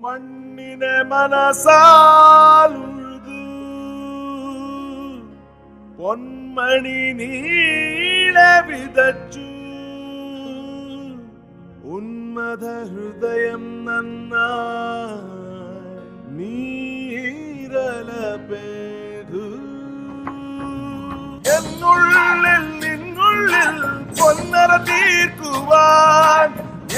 മണ്ണിനെ മനസാലുഴുതു പൊന്മണി നീളെ വിതച്ചു ഉന്മത ഹൃദയം നീരലപേതു എന്നുള്ളിൽ നിന്നുള്ളിൽ പൊന്നര തീർക്കുവാൻ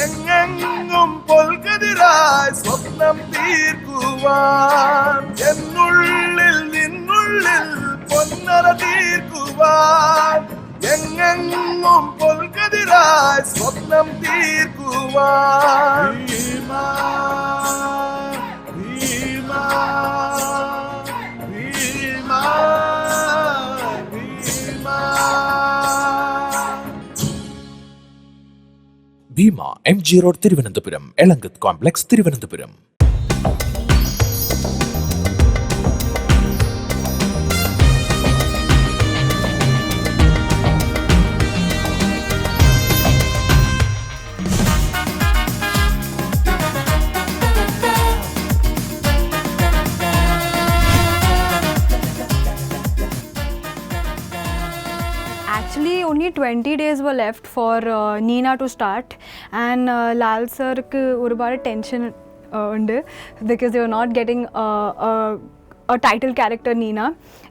എങ്ങെങ്ങും പൊൽകതിരായി സ്വപ്നം തീർക്കുവാൻ എന്നുള്ളിൽ നിന്നുള്ളിൽ പൊന്നര തീർക്കുവാൻ എങ്ങെങ്ങും പൊൽകതിരായി സ്വപ്നം തീർക്കുവാൻ Bhima Bhima Bhima Bhima MG road Thiruvananthapuram, Elankath complex Thiruvananthapuram. Actually, only 20 days were left for Neena to start, and Lal sir ku oru tension undu because they were not getting a title character Neena.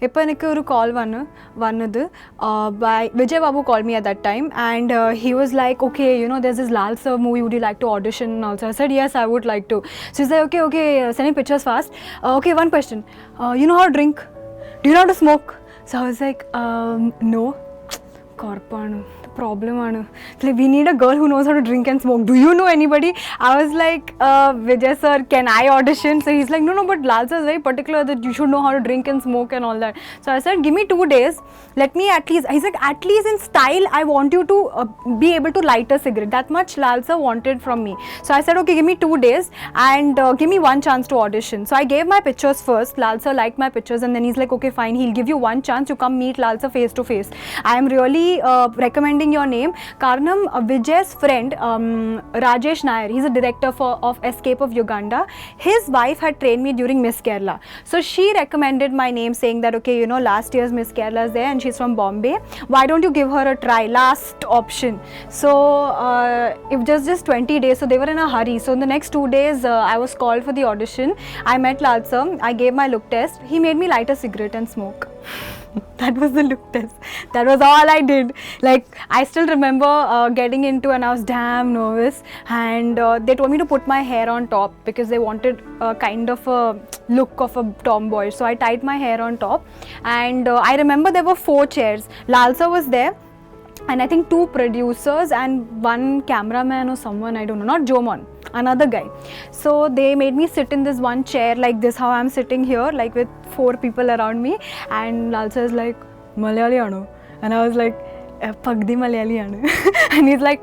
Ippo enikku oru call vannadu by Vijay Babu called me at that time, and he was like, okay, you know, there's this Lal sir movie, would you like to audition? And also I said yes, I would like to. So he said okay, sending pictures fast. Okay, one question, you know how to drink? Do you know how to smoke? So I was like no. Korpanu, the problem aanu. Like, we need a girl who knows how to drink and smoke. Do you know anybody? I was like, Vijay sir, can I audition? So he's like, no, but Lal sir is very particular that you should know how to drink and smoke and all that. So I said, give me 2 days. Let me at least, he's like, at least in style, I want you to be able to light a cigarette. That much Lal sir wanted from me. So I said, okay, give me 2 days and give me one chance to audition. So I gave my pictures first. Lal sir liked my pictures, and then he's like, okay, fine, he'll give you one chance to come meet Lal sir face to face. I am really recommending your name. Karnam, Vijay's friend, Rajesh Nair, he's a director of Escape of Uganda. His wife had trained me during Miss Kerala. So she recommended my name, saying that, okay, you know, last year's Miss Kerala is there and she's from Bombay. Why don't you give her a try? Last option. So it was just 20 days. So they were in a hurry. So in the next 2 days, I was called for the audition. I met Lal sir. I gave my look test. He made me light a cigarette and smoke. That was the look test. That was all I did. Like, I still remember getting into, and I was damn nervous, and they told me to put my hair on top because they wanted a kind of a look of a tomboy. So I tied my hair on top, and I remember there were 4 chairs. Lal sir was there, and I think 2 producers and 1 cameraman or someone, I don't know, not Jomon, another guy. So they made me sit in this one chair like this, how I'm sitting here, like with 4 people around me, and Lal sir is like, Malayali anu? And I was like, Pagdi Malayali anu? And he's like,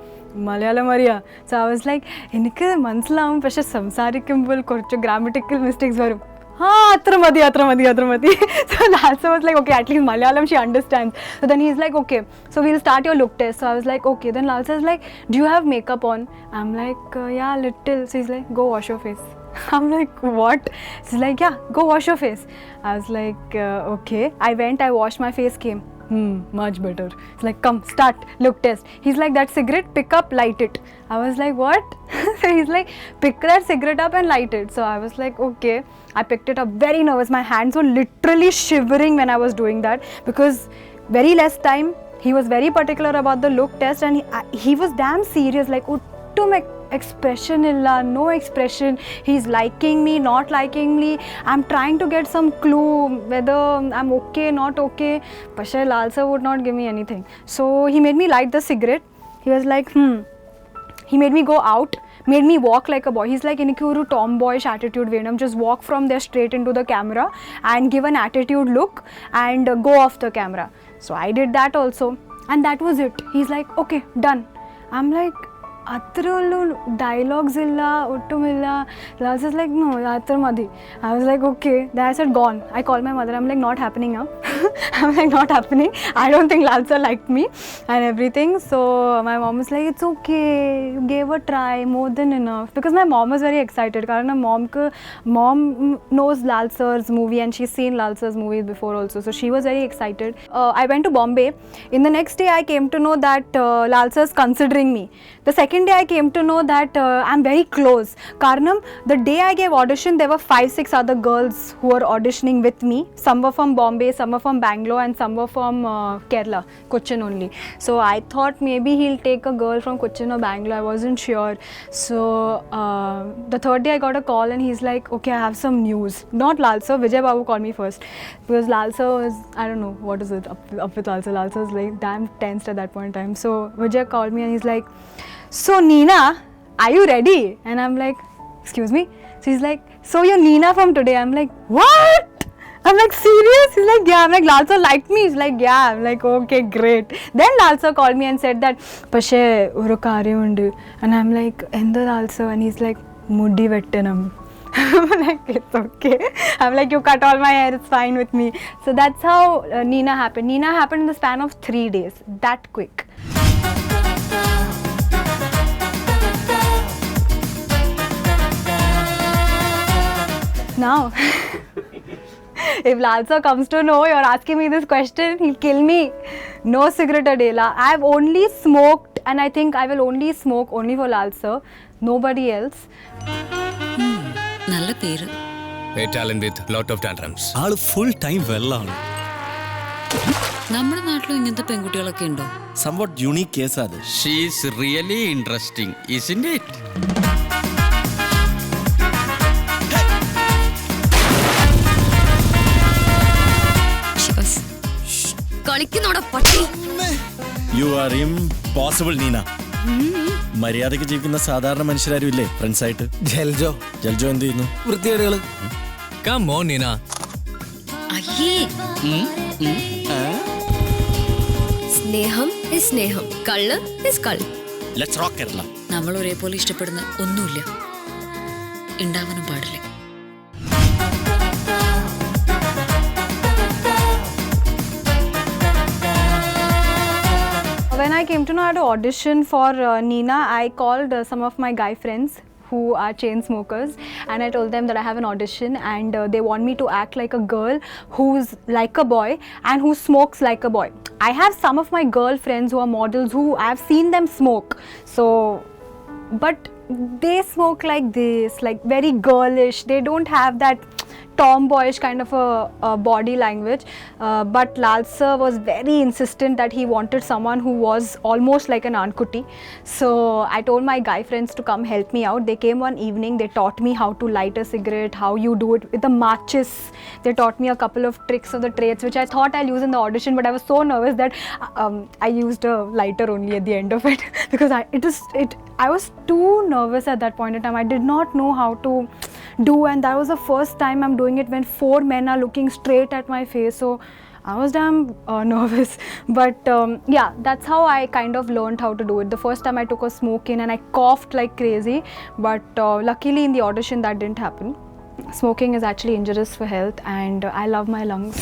Malayalam Maria. So I was like, enikku manasilavum, പക്ഷെ സംസാരിക്കുമ്പോൾ കുറച്ച് grammatical mistakes വരും. അത്ര മതി. So Lal sir was like, okay, at least Malayalam she understands. So then he's like, okay, so we'll start your look test. So I was like, okay. Then Lal sir is like, do you have makeup on? I'm like, yeah, little. So he's like, go wash your face. I'm like, what? He's like, yeah, go wash your face. I was like, okay. I went, I washed my face, came. Much better. It's like, come, start, look test. He's like, that cigarette, pick up, light it. I was like, what? So he's like, pick that cigarette up and light it. So I was like, okay. I picked it up, very nervous. My hands were literally shivering when I was doing that because very less time. He was very particular about the look test, and he was damn serious. Like, to make expression illa, no expression. He's liking me, not liking me. I'm trying to get some clue whether I'm okay, not okay. But Lal sir would not give me anything. So he made me light the cigarette. He was like, He made me go out, made me walk like a boy. He's like, inikuru tomboyish attitude venam, just walk from there straight into the camera and give an attitude look and go off the camera. So I did that also, and that was it. He's like, okay, done. I'm like, Atrolu dialogues illa, ottumilla. Lals is like, no, atra madi. I was like, okay. Then I said, gone. I called my mother. I'm like, not happening now. I'm like, not happening. I don't think Lalsa liked me and everything. So my mom was like, it's okay. You gave a try, more than enough. Because my mom was very excited. Because my mom knows Lalsa's movie and she's seen Lalsa's movies before also. So she was very excited. I went to Bombay. In the next day, I came to know that Lalsa is considering me. The second day, I came to know that I'm very close. Karnam, the day I gave audition, there were 5-6 other girls who were auditioning with me. Some were from Bombay, some were from Bangalore, and some were from Kerala, Cochin only. So I thought maybe he'll take a girl from Cochin or Bangalore. I wasn't sure. So the third day, I got a call and he's like, okay, I have some news. Not Lalsa, Vijay Babu called me first. Because Lalsa was, I don't know, what is it up with Lalsa? Lalsa was like damn tensed at that point in time. So Vijay called me and he's like, so Neena, are you ready? And I'm like, excuse me? So he's like, so you're Neena from today? I'm like, what? I'm like, serious? He's like, yeah. I'm like, Lalsa liked me? He's like, yeah. I'm like, okay, great. Then Lalsa called me and said that, Pashe, oru karyam undu. And I'm like, Endha Lalsa? And he's like, muddi vettanam. I'm like, it's okay. I'm like, you cut all my hair, it's fine with me. So that's how Neena happened. Neena happened in the span of 3 days. That quick. Now, if Lalsa comes to know you're asking me this question, he'll kill me. No cigarette a day. I've only smoked, and I think I will only smoke only for Lalsa, nobody else. നല്ല പേര്. A talent with lot of tantrums. ആള് full time വെള്ളാണ്. നമ്മുടെ നാട്ടിലും ഇങ്ങനത്തെ പെൺകുട്ടികളൊക്കെ ഉണ്ടോ? Somewhat unique case അത്. She is really interesting, isn't it? കളിക്കുന്നോടാ പട്ടി. You are impossible, Neena. മര്യാദയ്ക്ക് ജീവിക്കുന്ന സാധാരണ മനുഷ്യരാരും ഇല്ലേ ഫ്രണ്ട്സ് ആയിട്ട്? ജൽജോ എന്ത് ചെയ്യുന്നു? വൃത്തികേടുകള്. Come on, Neena. അയ്യേ. സ്നേഹം is സ്നേഹം, കള്ള് is കള്ള്. Let's rock Kerala. നമ്മൾ ഒരേപോലെ ഇഷ്ടപ്പെടുന്ന ഒന്നുമില്ല, ഉണ്ടാവാനും പാടില്ല. When I came to know I had to audition for Neena, I called some of my guy friends who are chain smokers, and I told them that I have an audition and they want me to act like a girl who's like a boy and who smokes like a boy. I have some of my girl friends who are models who I have seen them smoke. So, but they smoke like this, like very girlish. They don't have that tomboyish kind of a body language, but Lalsa was very insistent that he wanted someone who was almost like an ankuti. So I told my guy friends to come help me out. They came one evening, they taught me how to light a cigarette, how you do it with the matches. They taught me a couple of tricks of the trades which I thought I'll use in the audition, but I was so nervous that I used a lighter only at the end of it because I was too nervous at that point in time. I did not know how to do, and that was the first time I'm doing it when 4 men are looking straight at my face. So I was damn nervous, but yeah, that's how I kind of learned how to do it. The first time I took a smoke in and I coughed like crazy, but luckily in the audition that didn't happen. Smoking is actually injurious for health, and I love my lungs,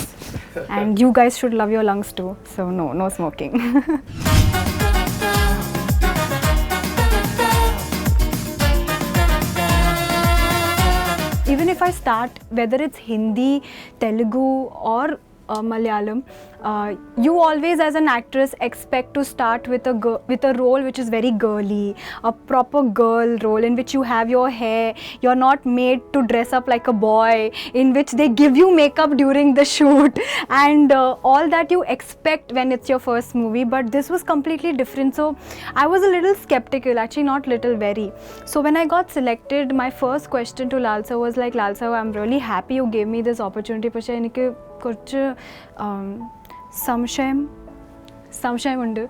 and you guys should love your lungs too. So no smoking. Even if I start, whether it's Hindi, Telugu or Malayalam, you always as an actress expect to start with a role which is very girly, a proper girl role in which you have your hair, you're not made to dress up like a boy, in which they give you makeup during the shoot and all that you expect when it's your first movie, but this was completely different. So I was a little skeptical, actually not little, very. So when I got selected, my first question to Lalsa was like, Lalsa, I'm really happy you gave me this opportunity, പക്ഷേ എനിക്ക് കുറച്ച് സംശയം ഉണ്ട്.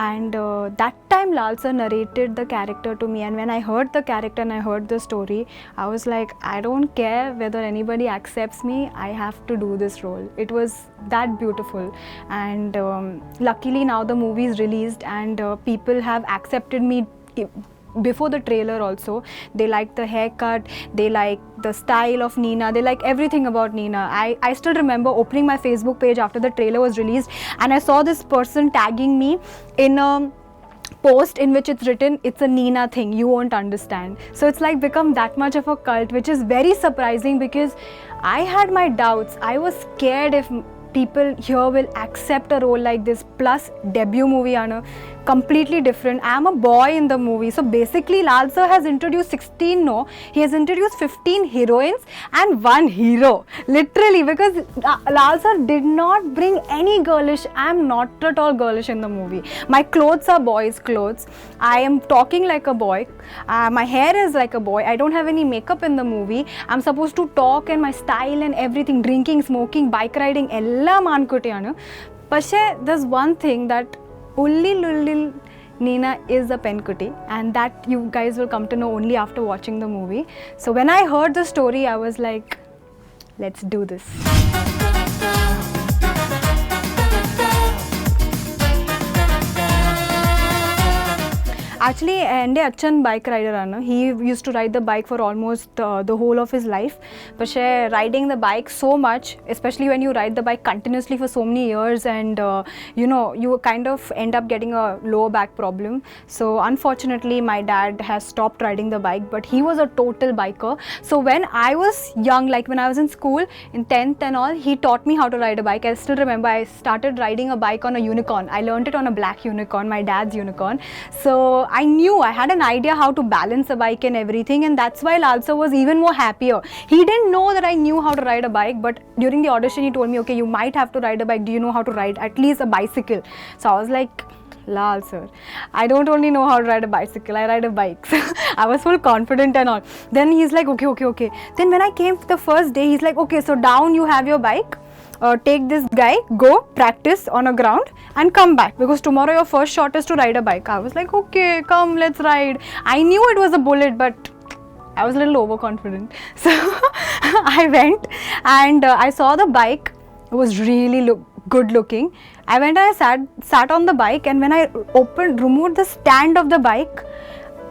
And that time Lalsa narrated the character to me, and when I heard the character and I heard the story, I was like, I don't care whether anybody accepts me, I have to do this role. It was that beautiful, and luckily now the movie is released and people have accepted me before the trailer also. They like the haircut, they like the style of Neena, they like everything about Neena. I still remember opening my Facebook page after the trailer was released, and I saw this person tagging me in a post in which it's written, it's a Neena thing, you won't understand. So it's like become that much of a cult, which is very surprising because I had my doubts. I was scared if people here will accept a role like this. Plus debut movie Anna, completely different. I am a boy in the movie, so basically Lal sir has introduced 16, no, he has introduced 15 heroines and one hero, literally, because Lal sir did not bring any girlish. I am not at all girlish in the movie. My clothes are boys clothes, I am talking like a boy, my hair is like a boy, I don't have any makeup in the movie, I'm supposed to talk and my style and everything, drinking, smoking, bike riding, ellam ankutiyanu. But there's one thing, that Ulli Lullil Neena is a penkutti, and that you guys will come to know only after watching the movie. So when I heard the story, I was like, let's do this. Actually, Ende Achan bike rider Anna. He used to ride the bike for almost the whole of his life. But riding the bike so much, especially when you ride the bike continuously for so many years, and you kind of end up getting a lower back problem. So unfortunately, my dad has stopped riding the bike, but he was a total biker. So when I was young, like when I was in school, in 10th and all, he taught me how to ride a bike. I still remember I started riding a bike on a unicorn. I learned it on a black unicorn, my dad's unicorn. So I had an idea how to balance a bike and everything, and that's why Lal sir was even more happier. He didn't know that I knew how to ride a bike, but during the audition he told me, okay, you might have to ride a bike, do you know how to ride at least a bicycle? So I was like, Lal sir, I don't only know how to ride a bicycle, I ride a bike. I was full confident and all. Then he's like, okay. Then when I came the first day, he's like, okay, so down you have your bike, take this guy, go practice on a ground and come back, because tomorrow your first shot is to ride a bike. I was like, okay, come, let's ride. I knew it was a bullet, but I was a little overconfident. So I went and I saw the bike. It was really good looking. I went and I sat on the bike, and when I removed the stand of the bike,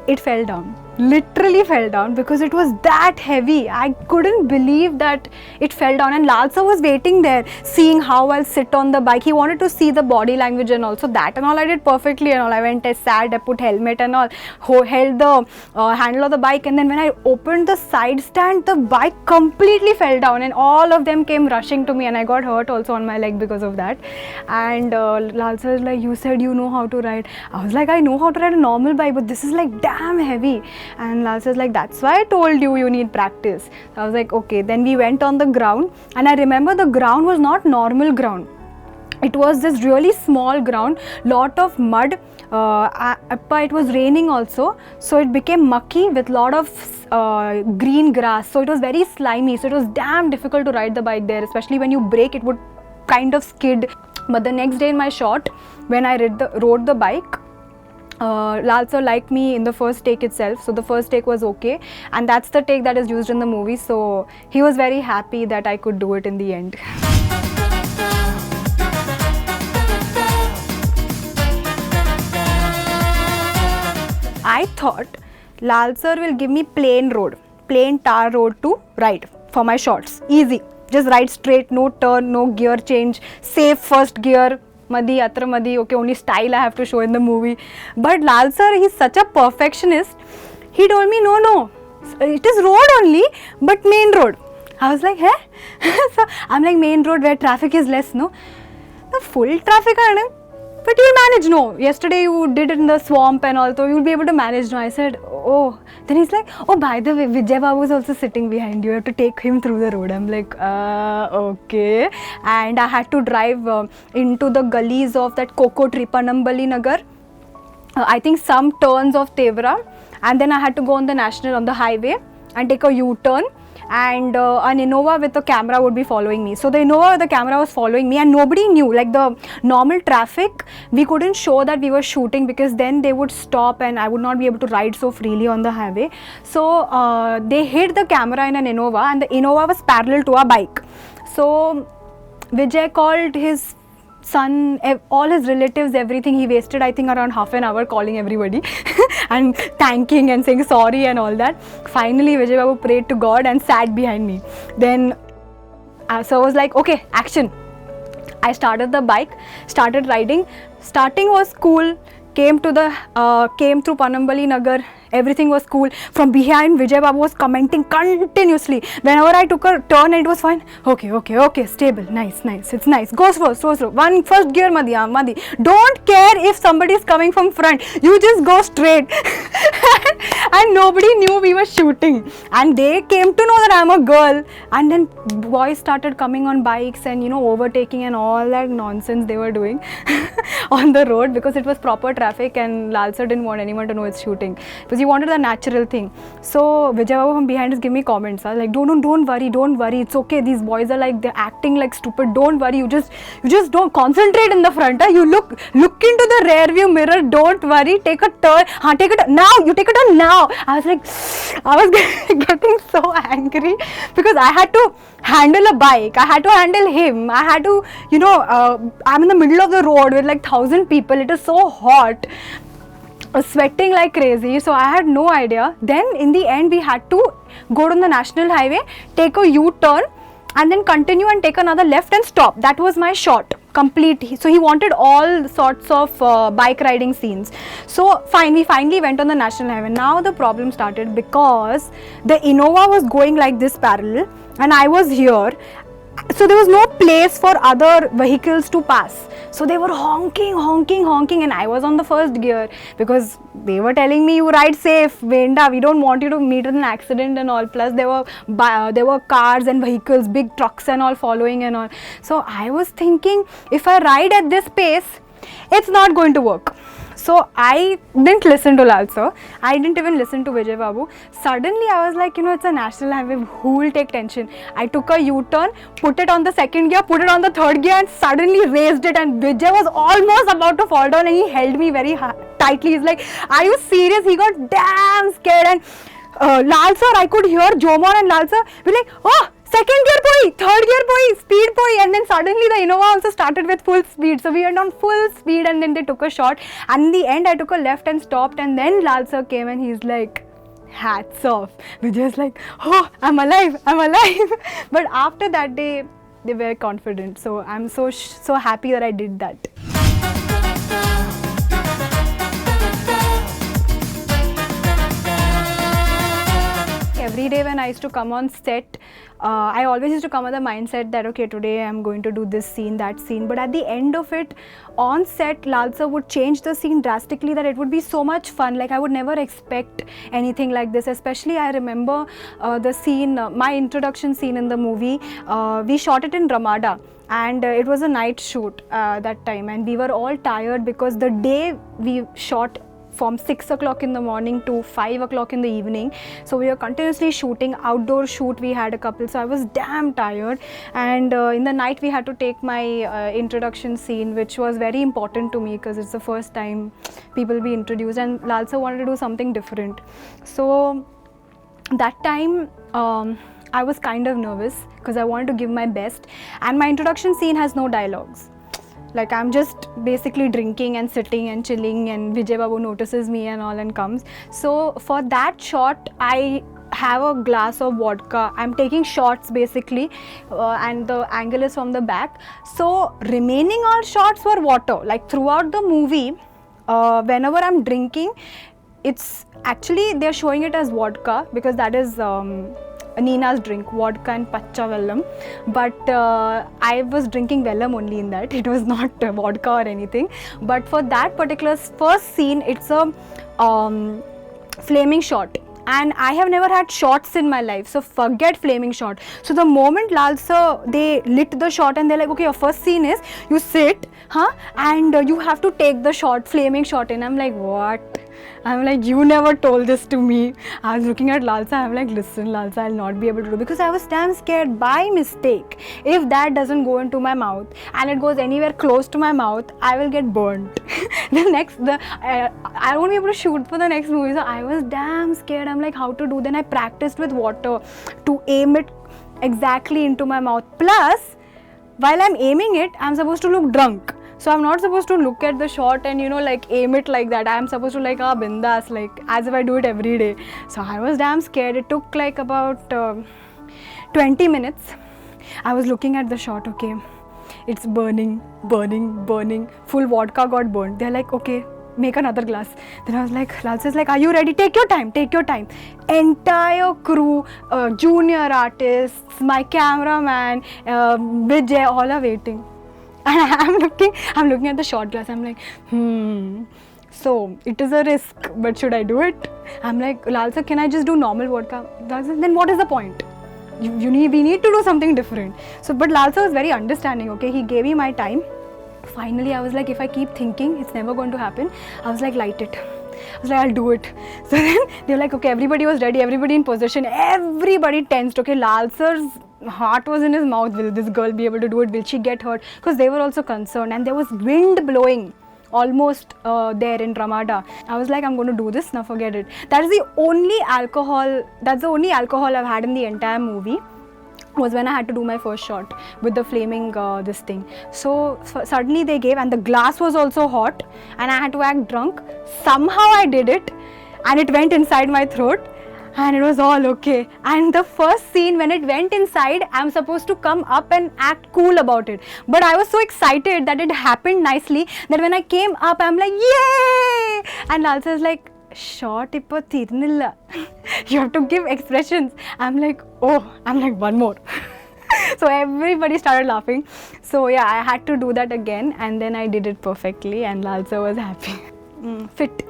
it fell down. Literally fell down, because it was that heavy. I couldn't believe that it fell down, and Lal sir was waiting there seeing how I'll sit on the bike. He wanted to see the body language, and also that and all I did perfectly and all. I went, I sat, I put helmet and all, held the handle of the bike, and then when I opened the side stand, the bike completely fell down, and all of them came rushing to me, and I got hurt also on my leg because of that. And Lal sir was like, you said you know how to ride. I was like, I know how to ride a normal bike, but this is like damn heavy. And Lal says like, that's why I told you need practice. So I was like, okay. Then we went on the ground, and I remember the ground was not normal ground. It was this really small ground, lot of mud, but it was raining also, so it became mucky with lot of green grass, so it was very slimy, so it was damn difficult to ride the bike there, especially when you brake, it would kind of skid. But the next day in my shot, when I rode the bike, Lal sir liked me in the first take itself, so the first take was okay, and that's the take that is used in the movie, so he was very happy that I could do it in the end. I thought Lal sir will give me plain tar road to ride for my shots, easy, just ride straight, no turn, no gear change, safe first gear, okay, only style I have to show in the movie. But Lal sir, he's such a perfectionist. He told me, no, it is road only, but main road. I was like, hey? So I'm like, main road where traffic is less, no? The full traffic, but you'll manage, no. Yesterday you did it in the swamp and all, so you'll be able to manage, no. I said, oh. Then he's like, oh, by the way, Vijay Babu is also sitting behind you. You have to take him through the road. I'm like, okay. And I had to drive into the gullies of that Koko Tripanambali Nagar. I think some turns of Tevra. And then I had to go on the highway and take a U-turn. And an Innova with a camera would be following me. So the Innova with the camera was following me, and nobody knew, like the normal traffic, we couldn't show that we were shooting, because then they would stop and I would not be able to ride so freely on the highway. So they hid the camera in an Innova, and the Innova was parallel to our bike. So Vijay called his son, all his relatives, everything. He wasted, I think, around half an hour calling everybody and thanking and saying sorry and all that. Finally, Vijay Babu prayed to God and sat behind me. Then, so I was like, okay, action. I started the bike, started riding. Starting was cool. Came through Panambali Nagar. Everything was cool. From behind, Vijay Babu was commenting continuously. Whenever I took a turn, it was fine. Okay, stable, nice. It's nice. Go slow. One first gear, Madi. Don't care if somebody is coming from front. You just go straight. And nobody knew we were shooting. And they came to know that I'm a girl. And then boys started coming on bikes and overtaking and all that nonsense they were doing on the road, because it was proper traffic and Lal sir didn't want anyone to know it's shooting. Because he wanted the natural thing. So Vijay Babu from behind is giving me comments. I was like, don't worry. It's okay. These boys are like, they're acting like stupid. Don't worry. You just don't concentrate in the front. You look into the rear view mirror. Don't worry. Take a turn. Take it now. You take a turn now. I was getting so angry because I had to handle a bike. I had to handle him. I had to, I'm in the middle of the road with like 1,000 people. It is so hot. Sweating like crazy, so I had no idea. Then in the end we had to go on the national highway, take a U-turn and then continue and take another left and stop. That was my shot complete. So he wanted all sorts of bike riding scenes. So we finally went on the national highway. Now the problem started because the Innova was going like this parallel and I was here. So there was no place for other vehicles to pass. So they were honking and I was on the first gear because they were telling me you ride safe, Venda, we don't want you to meet with an accident and all. Plus there were cars and vehicles, big trucks and all following and all. So I was thinking if I ride at this pace, it's not going to work. So I didn't listen to Lal sir. I didn't even listen to Vijay Babu. Suddenly I was like, it's a national highway, who will take tension? I took a U-turn, put it on the second gear, put it on the third gear and suddenly raised it, and Vijay was almost about to fall down and he held me very tightly. He's like, are you serious? He got damn scared, and Lal sir, I could hear Jomon and Lal sir be like, oh, second gear poi, third gear poi, speed poi, and then suddenly the Innova also started with full speed. So we went on full speed and then they took a shot, and in the end I took a left and stopped, and then Lal sir came and he's like, hats off. Vijay's like, oh, I'm alive. But after that day, they were confident. So I'm so happy that I did that. Every day when I used to come on set, I always used to come with the mindset that okay, today I'm going to do this scene, that scene. But at the end of it, on set, Lal sir would change the scene drastically that it would be so much fun. Like I would never expect anything like this. Especially I remember the scene, my introduction scene in the movie. We shot it in Ramada. And it was a night shoot that time, and we were all tired because the day we shot from 6 o'clock in the morning to 5 o'clock in the evening. So we were continuously shooting, outdoor shoot we had a couple. So I was damn tired, and in the night we had to take my introduction scene, which was very important to me because it's the first time people will be introduced, and Lal sir wanted to do something different. So that time I was kind of nervous because I wanted to give my best, and my introduction scene has no dialogues. Like I'm just basically drinking and sitting and chilling, and Vijay Babu notices me and all and comes. So for that shot, I have a glass of vodka. I'm taking shots basically, and the angle is from the back. So remaining all shots were water. Like throughout the movie, whenever I'm drinking, it's actually they're showing it as vodka because that is Neena's drink, vodka and pacha vellam, but I was drinking vellam only in that. It was not vodka or anything. But for that particular first scene, it's a flaming shot, and I have never had shots in my life, so forget flaming shot. So the moment Lal sir, they lit the shot and they're like, okay, your first scene is you sit, and you have to take the shot, flaming shot in. I'm like, what? I'm like, you never told this to me. I was looking at Lal sir, I'm like, listen Lal sir, I'll not be able to do, because I was damn scared by mistake. If that doesn't go into my mouth and it goes anywhere close to my mouth, I will get burnt. I won't be able to shoot for the next movie. So I was damn scared. I'm like, how to do? Then I practiced with water to aim it exactly into my mouth. Plus, while I'm aiming it, I'm supposed to look drunk. So I'm not supposed to look at the shot and like aim it like that. I'm supposed to like bindas, like as if I do it every day. So I was damn scared. It took like about 20 minutes. I was looking at the shot, okay, it's burning, full vodka got burned. They're like, okay, make another glass. Then I was like, Laljose like, are you ready? Take your time. Entire crew, junior artists, my cameraman, Vijay, all are waiting. And I'm looking at the shot glass. I'm like, so it is a risk, but should I do it? I'm like, Laljose, can I just do normal vodka? Laljose, then what is the point? We need to do something different. So, but Laljose was very understanding, okay? He gave me my time. Finally, I was like, if I keep thinking, it's never going to happen. I was like, light it. I was like, I'll do it. So then they were like, okay, everybody was ready, everybody in position, everybody tensed. Okay, Laljose's heart was in his mouth. Will this girl be able to do it? Will she get hurt? Because they were also concerned, and there was wind blowing almost there in Ramada. I was like, I'm going to do this, now forget it. That's the only alcohol I've had in the entire movie, was when I had to do my first shot with the flaming this thing. So suddenly they gave, and the glass was also hot, and I had to act drunk. Somehow I did it, and it went inside my throat, and it was all okay. And the first scene, when it went inside, I'm supposed to come up and act cool about it. But I was so excited that it happened nicely that when I came up, I'm like, yay! And Laljose is like, shot ipo tirnilla. You have to give expressions. I'm like, one more. So everybody started laughing. So yeah, I had to do that again, and then I did it perfectly, and Laljose was happy. Fit.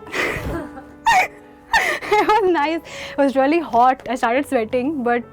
It was nice. It was really hot. I started sweating, but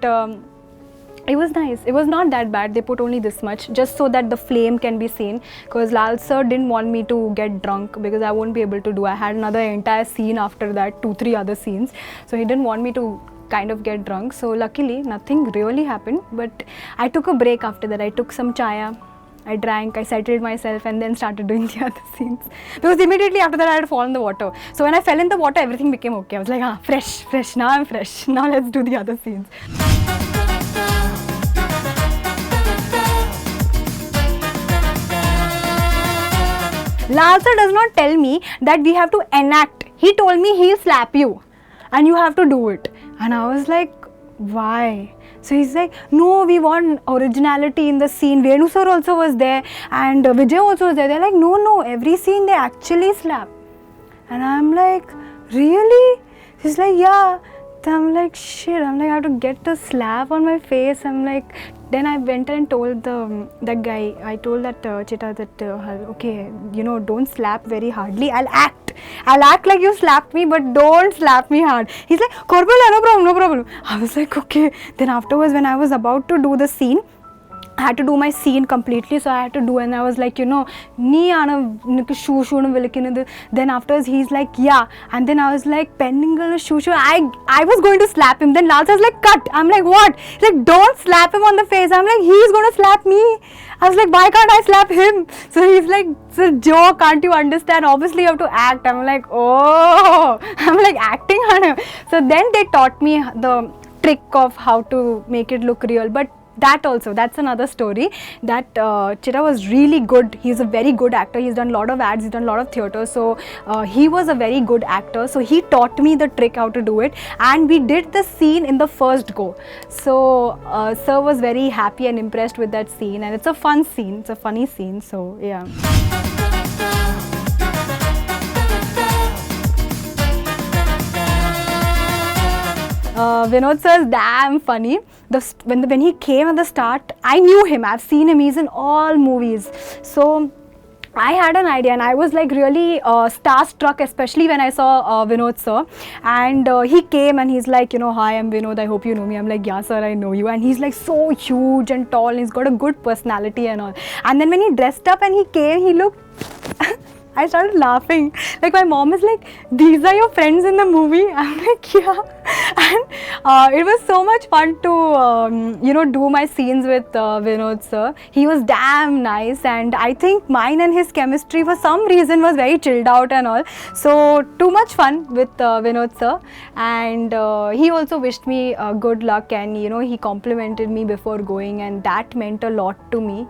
it was nice. It was not that bad. They put only this much just so that the flame can be seen, because Laljose didn't want me to get drunk, because I won't be able to do. I had another entire scene after that, 2-3 other scenes. So he didn't want me to kind of get drunk. So luckily nothing really happened, but I took a break after that. I took some chaya. I drank, I settled myself, and then started doing the other scenes. Because immediately after that I had fallen in the water. So when I fell in the water, everything became okay. I was like, fresh, now I'm fresh. Now let's do the other scenes. Laljose does not tell me that we have to enact. He told me he'll slap you and you have to do it. And I was like, why? So he's like, no, we want originality in the scene. Venu sir also was there, and Vijay also was there. They're like, no, every scene they actually slap. And I'm like, really? He's like, yeah. So I'm like, shit. I'm like, I have to get a slap on my face. I'm like, then I went and told that guy. I told that Chita that okay, don't slap very hardly. I'll act like you slapped me, but don't slap me hard. He's like, Korbala, no problem. I was like, okay. Then afterwards, when I was about to do the scene, I had to do my scene completely, so I had to do, and I was like, nee ana shoe no. Then afterwards he's like, yeah, and then I was like, penningal shoe. I was going to slap him. Then Laljose was like, cut. I'm like, what? He's like, don't slap him on the face. I'm like, he's going to slap me. I was like, why can't I slap him? So he's like, it's a joke, can't you understand? Obviously you have to act. I'm like, oh, I'm like acting on him. So then they taught me the trick of how to make it look real. But that's another story. That Chira was really good. He's a very good actor. He's done a lot of ads, he's done a lot of theatre. So he was a very good actor. So he taught me the trick how to do it. And we did the scene in the first go. So sir was very happy and impressed with that scene. And it's a fun scene. It's a funny scene. So yeah. Vinod sir is damn funny. When he came at the start, I knew him. I've seen him. He's in all movies. So I had an idea, and I was like really starstruck, especially when I saw Vinod sir. And he came and he's like, hi, I'm Vinod. I hope you know me. I'm like, yeah, sir, I know you. And he's like so huge and tall. And he's got a good personality and all. And then when he dressed up and he came, he looked. I started laughing. Like my mom is like, these are your friends in the movie? I'm like, yeah. And it was so much fun to, do my scenes with Vinod sir. He was damn nice, and I think mine and his chemistry for some reason was very chilled out and all. So too much fun with Vinod sir. And he also wished me good luck, and he complimented me before going, and that meant a lot to me.